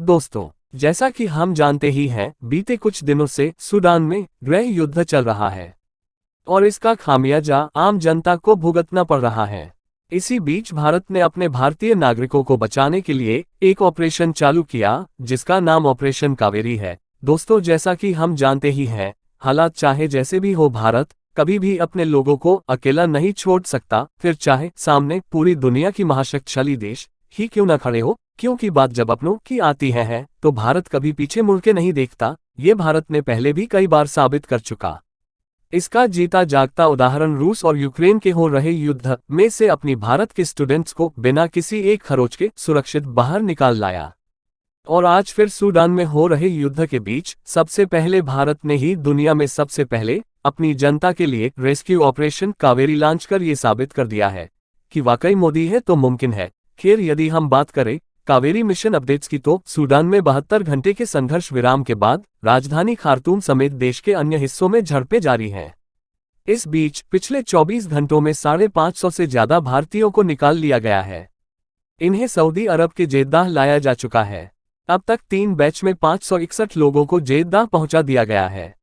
दोस्तों, जैसा कि हम जानते ही हैं, बीते कुछ दिनों से सूडान में गृह युद्ध चल रहा है और इसका खामियाजा आम जनता को भुगतना पड़ रहा है। इसी बीच भारत ने अपने भारतीय नागरिकों को बचाने के लिए एक ऑपरेशन चालू किया, जिसका नाम ऑपरेशन कावेरी है। दोस्तों, जैसा कि हम जानते ही हैं, हालात चाहे जैसे भी हो, भारत कभी भी अपने लोगों को अकेला नहीं छोड़ सकता, फिर चाहे सामने पूरी दुनिया की महाशक्तिशाली देश ही क्यों न खड़े हो, क्योंकि बात जब अपनों की आती है तो भारत कभी पीछे मुड़ के नहीं देखता। ये भारत ने पहले भी कई बार साबित कर चुका। इसका जीता जागता उदाहरण रूस और यूक्रेन के हो रहे युद्ध में से अपनी भारत के स्टूडेंट्स को बिना किसी एक खरोच के सुरक्षित बाहर निकाल लाया। और आज फिर सूडान में हो रहे युद्ध के बीच सबसे पहले भारत ने ही दुनिया में सबसे पहले अपनी जनता के लिए रेस्क्यू ऑपरेशन कावेरी लॉन्च कर ये साबित कर दिया है कि वाकई मोदी है तो मुमकिन है। खैर, यदि हम बात करें कावेरी मिशन अपडेट्स की, तो सूडान में 72 घंटे के संघर्ष विराम के बाद राजधानी खार्तूम समेत देश के अन्य हिस्सों में झड़पें जारी हैं। इस बीच पिछले 24 घंटों में 550 से ज्यादा भारतीयों को निकाल लिया गया है। इन्हें सऊदी अरब के जेद्दाह लाया जा चुका है। अब तक 3 बैच में 561 लोगों को जेद्दाह पहुंचा दिया गया है।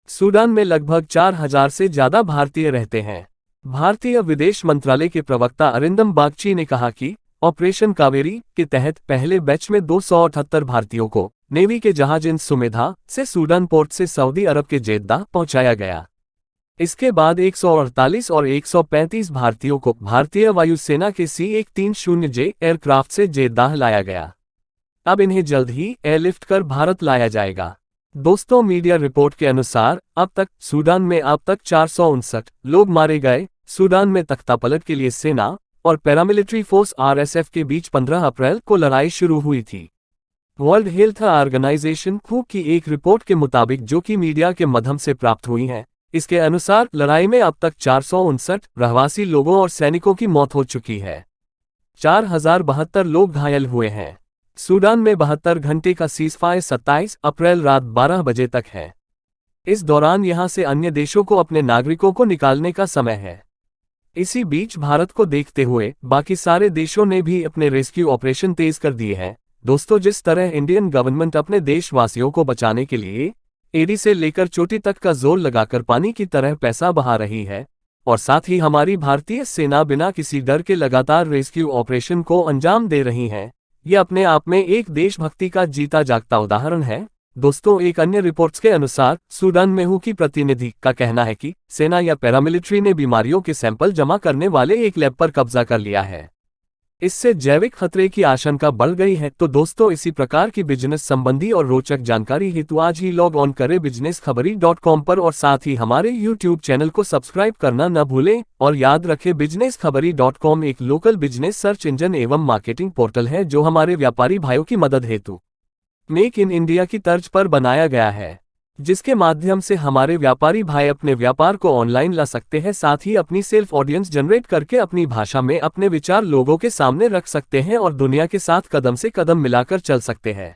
सूडान में लगभग 4000 से ज्यादा भारतीय रहते हैं। भारतीय विदेश मंत्रालय के प्रवक्ता अरिंदम बागची ने कहा कि ऑपरेशन कावेरी के तहत पहले बैच में 278 भारतीयों को नेवी के जहाज इन सुमेधा से सूडान पोर्ट से सऊदी अरब के जेद्दाह पहुंचाया गया। इसके बाद 148 और 135 भारतीयों को भारतीय वायुसेना के C-130J एयरक्राफ्ट से जेद्दाह लाया गया। अब इन्हें जल्द ही एयरलिफ्ट कर भारत लाया जाएगा। दोस्तों, मीडिया रिपोर्ट के अनुसार अब तक सूडान में अब तक 459 लोग मारे गए। सूडान में तख्तापलट के लिए सेना और पैरामिलिट्री फोर्स RSF के बीच 15 अप्रैल को लड़ाई शुरू हुई थी। वर्ल्ड हेल्थ ऑर्गेनाइजेशन WHO की एक रिपोर्ट के मुताबिक, जो कि मीडिया के माध्यम से प्राप्त हुई है, इसके अनुसार लड़ाई में अब तक 459 रहवासी लोगों और सैनिकों की मौत हो चुकी है। 4072 लोग घायल हुए हैं। सूडान में 72 घंटे का सीज़फायर 27 अप्रैल रात 12 बजे तक है। इस दौरान यहां से अन्य देशों को अपने नागरिकों को निकालने का समय है। इसी बीच भारत को देखते हुए बाकी सारे देशों ने भी अपने रेस्क्यू ऑपरेशन तेज कर दिए हैं। दोस्तों, जिस तरह इंडियन गवर्नमेंट अपने देशवासियों को बचाने के लिए एड़ी से लेकर चोटी तक का जोर लगाकर पानी की तरह पैसा बहा रही है, और साथ ही हमारी भारतीय सेना बिना किसी डर के लगातार रेस्क्यू ऑपरेशन को अंजाम दे रही है, ये अपने आप में एक देशभक्ति का जीता जागता उदाहरण है। दोस्तों, एक अन्य रिपोर्ट्स के अनुसार सूडान में WHO की प्रतिनिधि का कहना है कि सेना या पैरामिलिट्री ने बीमारियों के सैंपल जमा करने वाले एक लैब पर कब्जा कर लिया है। इससे जैविक खतरे की आशंका बढ़ गई है। तो दोस्तों, इसी प्रकार की बिजनेस संबंधी और रोचक जानकारी हेतु आज ही लॉग ऑन करें businesskhbari.com पर, और साथ ही हमारे YouTube चैनल को सब्सक्राइब करना न भूलें। और याद रखें, businesskhbari.com एक लोकल बिजनेस सर्च इंजन एवं मार्केटिंग पोर्टल है, जो हमारे व्यापारी भाइयों की मदद हेतु मेक इन इंडिया की तर्ज पर बनाया गया है, जिसके माध्यम से हमारे व्यापारी भाई अपने व्यापार को ऑनलाइन ला सकते हैं। साथ ही अपनी सेल्फ ऑडियंस जनरेट करके अपनी भाषा में अपने विचार लोगों के सामने रख सकते हैं और दुनिया के साथ कदम से कदम मिलाकर चल सकते हैं।